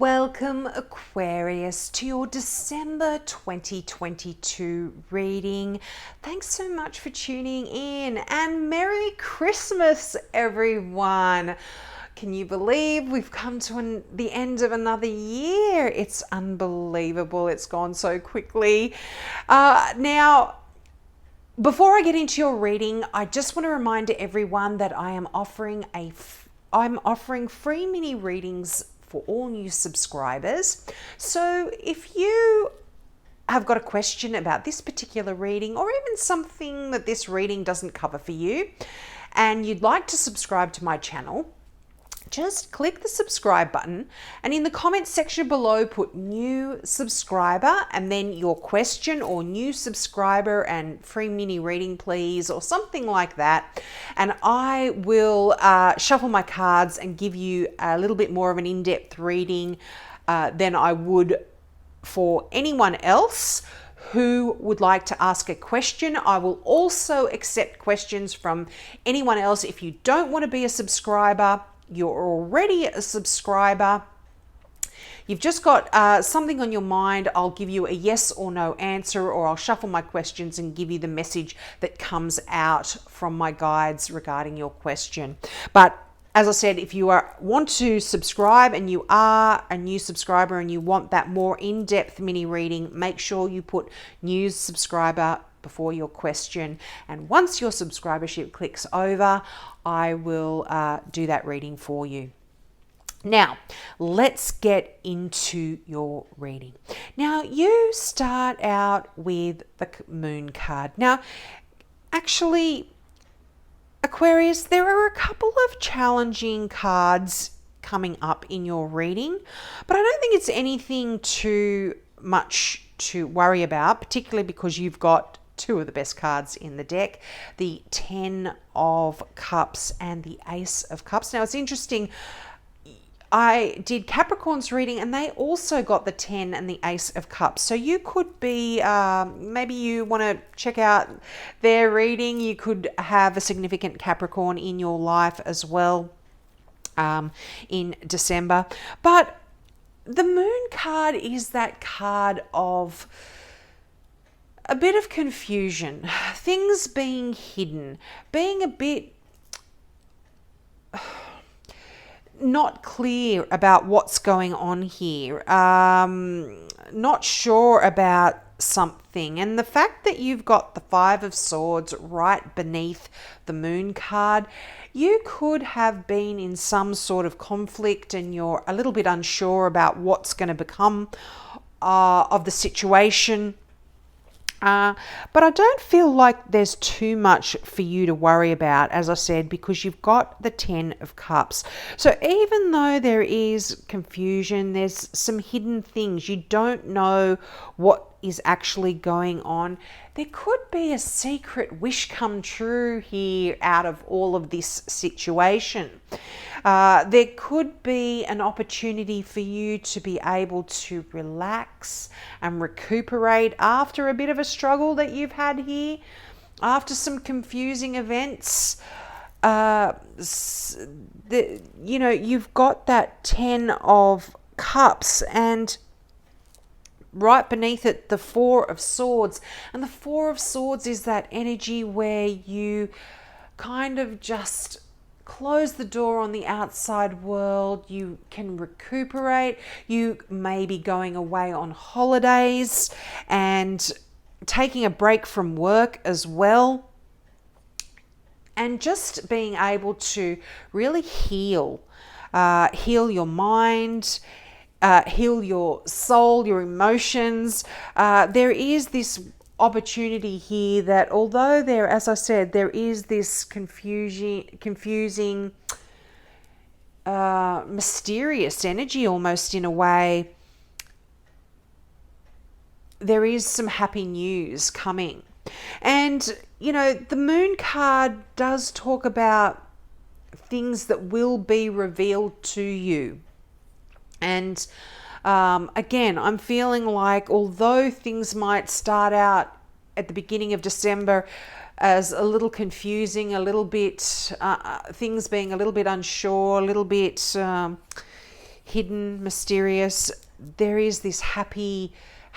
Welcome, Aquarius, to your December 2022 reading. Thanks so much for tuning in, and Merry Christmas, everyone. Can you believe we've come to the end of another year? It's unbelievable. It's gone so quickly. Now, before I get into your reading, I just want to remind everyone that I'm offering free mini readings for all new subscribers. So if you have got a question about this particular reading, or even something that this reading doesn't cover for you, and you'd like to subscribe to my channel, just click the subscribe button, and in the comments section below put new subscriber and then your question, or new subscriber and free mini reading please, or something like that, and I will shuffle my cards and give you a little bit more of an in-depth reading than I would for anyone else who would like to ask a question. I will also accept questions from anyone else. If you don't want to be a subscriber, you're already a subscriber, you've just got something on your mind, I'll give you a yes or no answer, or I'll shuffle my questions and give you the message that comes out from my guides regarding your question. But as I said, if you want to subscribe and you are a new subscriber and you want that more in-depth mini reading, make sure you put new subscriber before your question, and once your subscribership clicks over, I will do that reading for you. Now, let's get into your reading. Now, you start out with the Moon card. Now, actually, Aquarius, there are a couple of challenging cards coming up in your reading, but I don't think it's anything too much to worry about, particularly because you've got two of the best cards in the deck, the 10 of Cups and the Ace of Cups. Now, it's interesting, I did Capricorn's reading and they also got the 10 and the Ace of Cups. So you could be, maybe you want to check out their reading. You could have a significant Capricorn in your life as well in December. But the Moon card is that card of a bit of confusion, things being hidden, being a bit not clear about what's going on here, not sure about something. And the fact that you've got the Five of Swords right beneath the Moon card, you could have been in some sort of conflict and you're a little bit unsure about what's going to become of the situation. But I don't feel like there's too much for you to worry about, as I said, because you've got the 10 of Cups. So even though there is confusion, there's some hidden things, you don't know what is actually going on, there could be a secret wish come true here out of all of this situation. There could be an opportunity for you to be able to relax and recuperate after a bit of a struggle that you've had here, after some confusing events. You've got that 10 of Cups and right beneath it, the Four of Swords. And the Four of Swords is that energy where you kind of just close the door on the outside world. You can recuperate. You may be going away on holidays and taking a break from work as well. And just being able to really heal your mind, heal your soul, your emotions. There is this opportunity here that, although there, as I said, there is this confusing, mysterious energy almost in a way, there is some happy news coming. And, the Moon card does talk about things that will be revealed to you. And again, I'm feeling like although things might start out at the beginning of December as a little confusing, a little bit, things being a little bit unsure, a little bit, hidden, mysterious. There is this happily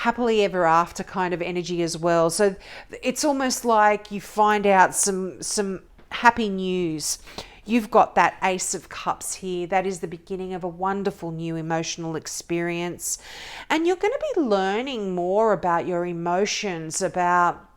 ever after kind of energy as well. So it's almost like you find out some happy news. You've got that Ace of Cups here. That is the beginning of a wonderful new emotional experience. And you're going to be learning more about your emotions, about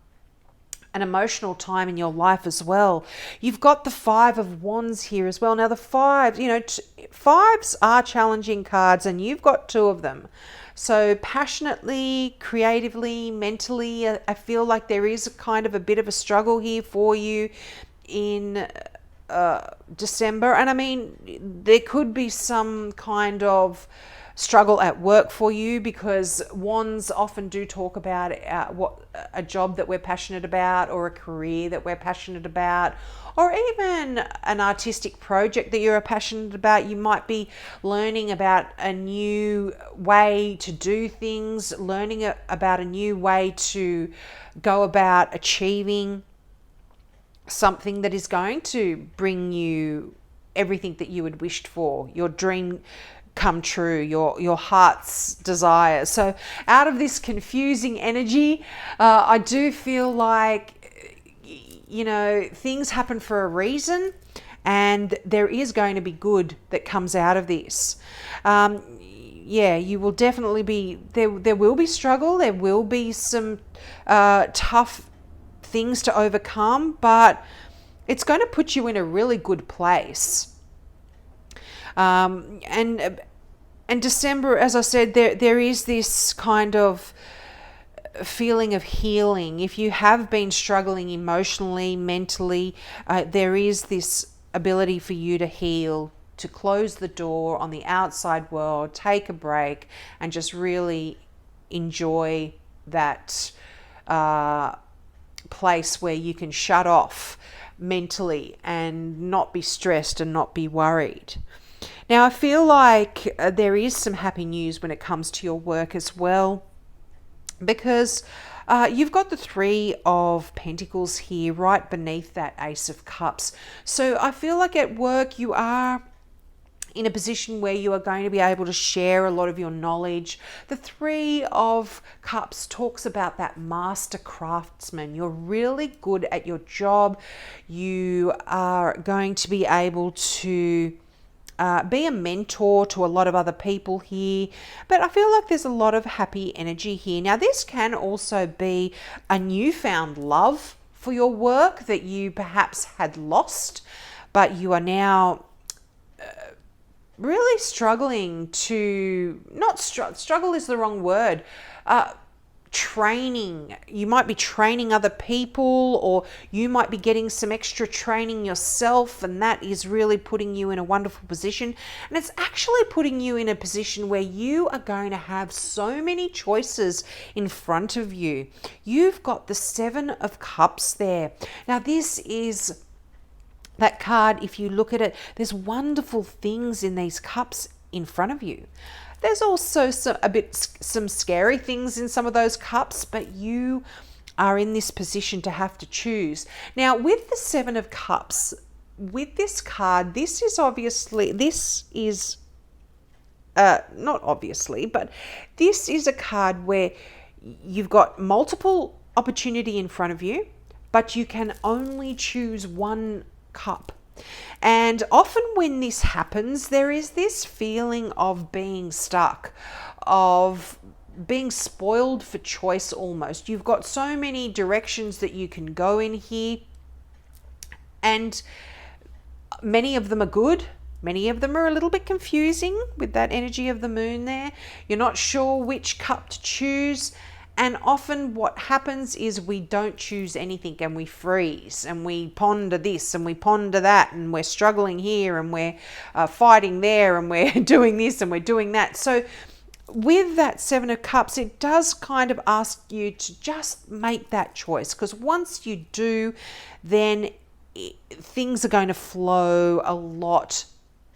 an emotional time in your life as well. You've got the Five of Wands here as well. Now the fives, fives are challenging cards, and you've got two of them. So passionately, creatively, mentally, I feel like there is a kind of a bit of a struggle here for you in December. And I mean, there could be some kind of struggle at work for you, because wands often do talk about what a job that we're passionate about, or a career that we're passionate about, or even an artistic project that you're passionate about. You might be learning about a new way to do things, learning about a new way to go about achieving something that is going to bring you everything that you had wished for, your dream come true, your heart's desire. So out of this confusing energy, I do feel like, things happen for a reason, and there is going to be good that comes out of this. You will definitely be, there will be struggle, there will be some tough things to overcome, but it's going to put you in a really good place. And December, as I said, there is this kind of feeling of healing. If you have been struggling emotionally, mentally, there is this ability for you to heal, to close the door on the outside world, take a break, and just really enjoy that place where you can shut off mentally and not be stressed and not be worried. Now, I feel like there is some happy news when it comes to your work as well, because you've got the Three of Pentacles here right beneath that Ace of Cups. So I feel like at work you are in a position where you are going to be able to share a lot of your knowledge. The Three of Cups talks about that master craftsman. You're really good at your job. You are going to be able to be a mentor to a lot of other people here. But I feel like there's a lot of happy energy here. Now, this can also be a newfound love for your work that you perhaps had lost, but you are now really struggling to, not struggle is the wrong word, training. You might be training other people, or you might be getting some extra training yourself, and that is really putting you in a wonderful position. And it's actually putting you in a position where you are going to have so many choices in front of you. You've got the Seven of Cups there. Now, this is that card. If you look at it, there's wonderful things in these cups in front of you. There's also some scary things in some of those cups, but you are in this position to have to choose. Now, with the Seven of Cups, with this card, this is not obviously, but this is a card where you've got multiple opportunity in front of you, but you can only choose one cup. And often when this happens, there is this feeling of being stuck, of being spoiled for choice almost. You've got so many directions that you can go in here, and many of them are good. Many of them are a little bit confusing with that energy of the moon there. You're not sure which cup to choose. And often what happens is we don't choose anything, and we freeze, and we ponder this and we ponder that, and we're struggling here, and we're fighting there, and we're doing this and we're doing that. So with that Seven of Cups, it does kind of ask you to just make that choice, because once you do, then things are going to flow a lot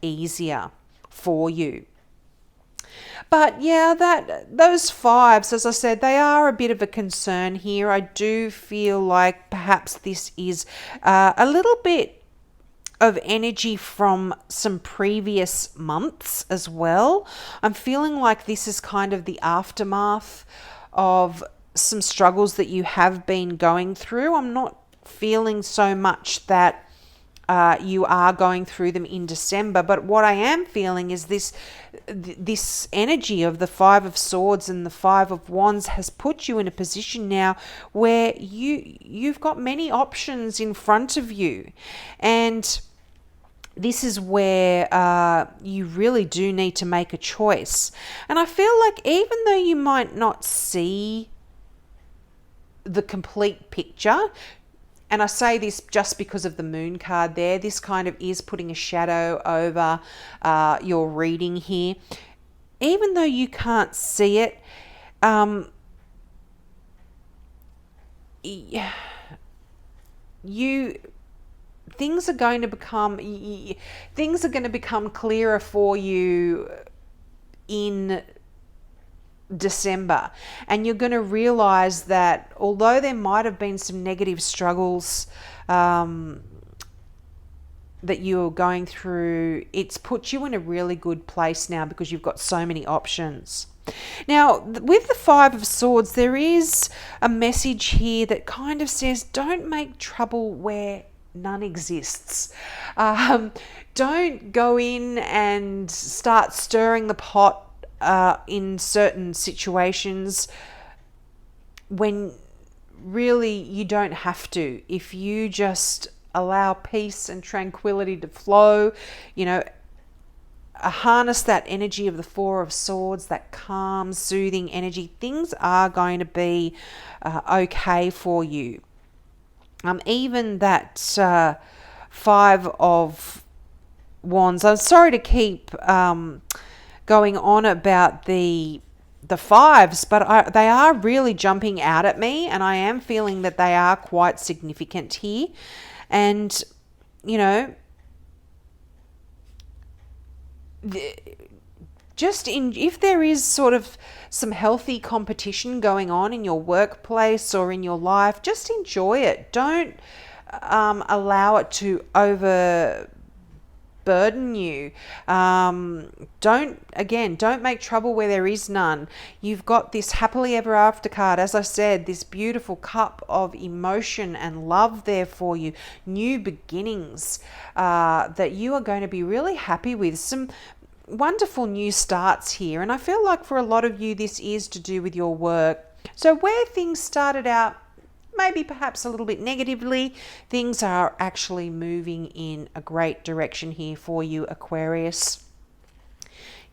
easier for you. But yeah, those fives, as I said, they are a bit of a concern here. I do feel like perhaps this is a little bit of energy from some previous months as well. I'm feeling like this is kind of the aftermath of some struggles that you have been going through. I'm not feeling so much that you are going through them in December, but what I am feeling is this energy of the Five of Swords and the Five of Wands has put you in a position now where you've got many options in front of you, and this is where you really do need to make a choice. And I feel like even though you might not see the complete picture, and I say this just because of the moon card there, this kind of is putting a shadow over your reading here. Even though you can't see it, things are going to become clearer for you in December, and you're going to realize that although there might have been some negative struggles that you're going through, it's put you in a really good place now because you've got so many options. Now, with the Five of Swords, there is a message here that kind of says, don't make trouble where none exists. Don't go in and start stirring the pot in certain situations when really you don't have to. If you just allow peace and tranquility to flow, harness that energy of the Four of Swords, that calm, soothing energy, things are going to be okay for you. Even that Five of Wands, I'm sorry to keep going on about the fives, but they are really jumping out at me, and I am feeling that they are quite significant here. And if there is sort of some healthy competition going on in your workplace or in your life, just enjoy it. Don't allow it to overburden you. Don't make trouble where there is none. You've got this happily ever after card, as I said, this beautiful cup of emotion and love there for you, new beginnings that you are going to be really happy with, some wonderful new starts here. And I feel like for a lot of you this is to do with your work. So where things started out maybe perhaps a little bit negatively, things are actually moving in a great direction here for you, Aquarius.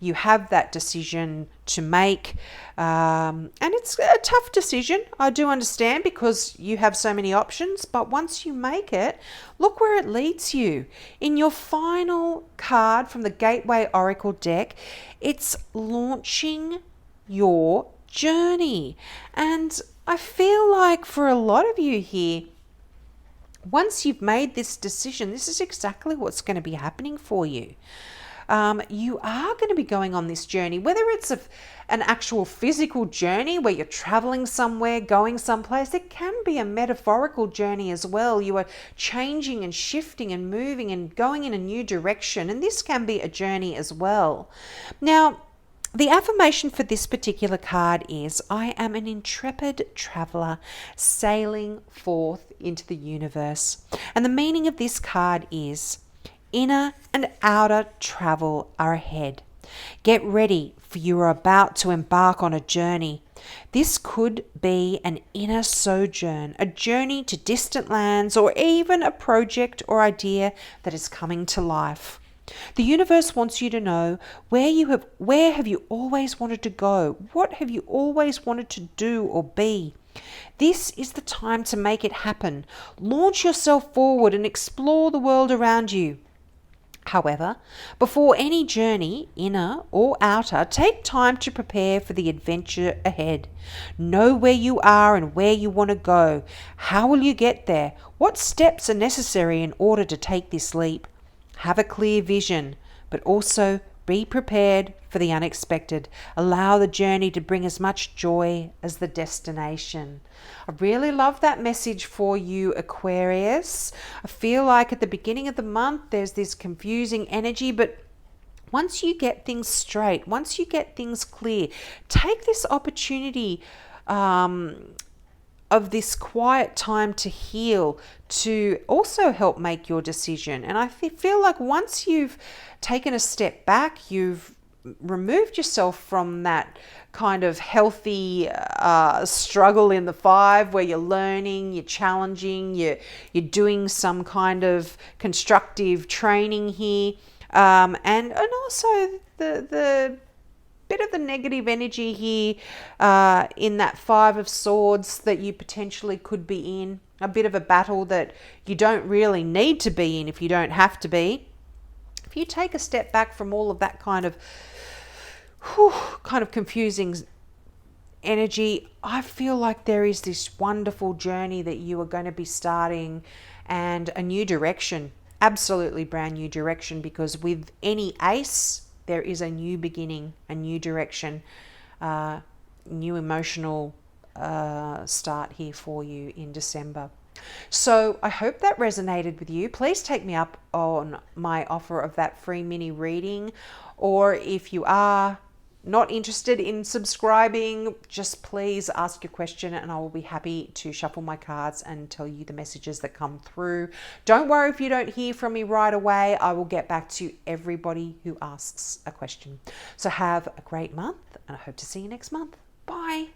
You have that decision to make, and it's a tough decision, I do understand, because you have so many options, but once you make it, look where it leads you. In your final card from the Gateway Oracle deck, it's launching your journey. And I feel like for a lot of you here, once you've made this decision, this is exactly what's going to be happening for you. You are going to be going on this journey, whether it's an actual physical journey where you're traveling somewhere, going someplace. It can be a metaphorical journey as well. You are changing and shifting and moving and going in a new direction, and this can be a journey as well. Now, the affirmation for this particular card is, I am an intrepid traveler sailing forth into the universe. And the meaning of this card is, inner and outer travel are ahead. Get ready, for you are about to embark on a journey. This could be an inner sojourn, a journey to distant lands, or even a project or idea that is coming to life. The universe wants you to know where have you always wanted to go? What have you always wanted to do or be? This is the time to make it happen. Launch yourself forward and explore the world around you. However, before any journey, inner or outer, take time to prepare for the adventure ahead. Know where you are and where you want to go. How will you get there? What steps are necessary in order to take this leap? Have a clear vision, but also Be prepared for the unexpected. Allow the journey to bring as much joy as the destination. I really love that message for you, Aquarius. I feel like at the beginning of the month, there's this confusing energy, but once you get things straight, once you get things clear, take this opportunity of this quiet time to heal, to also help make your decision. And I feel like once you've taken a step back, you've removed yourself from that kind of healthy struggle in the 5 where you're learning, you're challenging, you're doing some kind of constructive training here. And also the bit of the negative energy here in that 5 of Swords that you potentially could be in, a bit of a battle that you don't really need to be in if you don't have to be. If you take a step back from all of that kind of confusing energy, I feel like there is this wonderful journey that you are going to be starting, and a new direction, absolutely brand new direction, because with any ace, there is a new beginning, a new direction, new emotional start here for you in December. So I hope that resonated with you. Please take me up on my offer of that free mini reading, or if you are not interested in subscribing, just please ask your question and I will be happy to shuffle my cards and tell you the messages that come through. Don't worry if you don't hear from me right away. I will get back to everybody who asks a question. So have a great month, and I hope to see you next month. Bye.